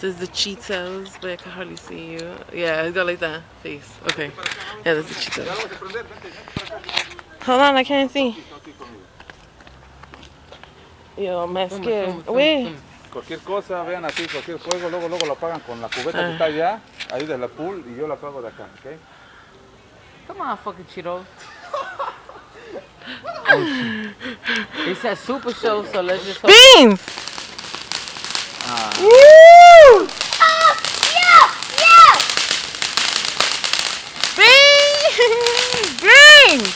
There's the Cheetos, but I can hardly see you. Yeah, it's got like that face. Okay. Yeah, that's the Cheetos. Hold on, I can't see. Yo, me scared. Wait. Cualquier cosa, vean así, cualquier fuego, luego lo apagan con la cubeta que está allá, ahí de la pool, y yo la apago de acá, ¿ok? Come on, fucking Cheetos. It's a super show, so let's just hope. Beans! Woo! Yeah! Beans! Beans!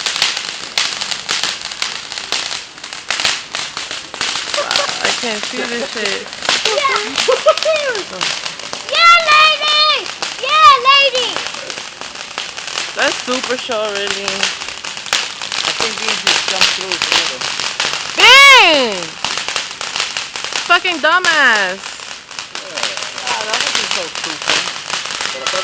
I can't see this shit. Yeah, lady! Yeah, lady! That's super show, really. I think these just jump through a little. Beans! Fucking dumbass. Ah, that wasn't so stupid. Pero está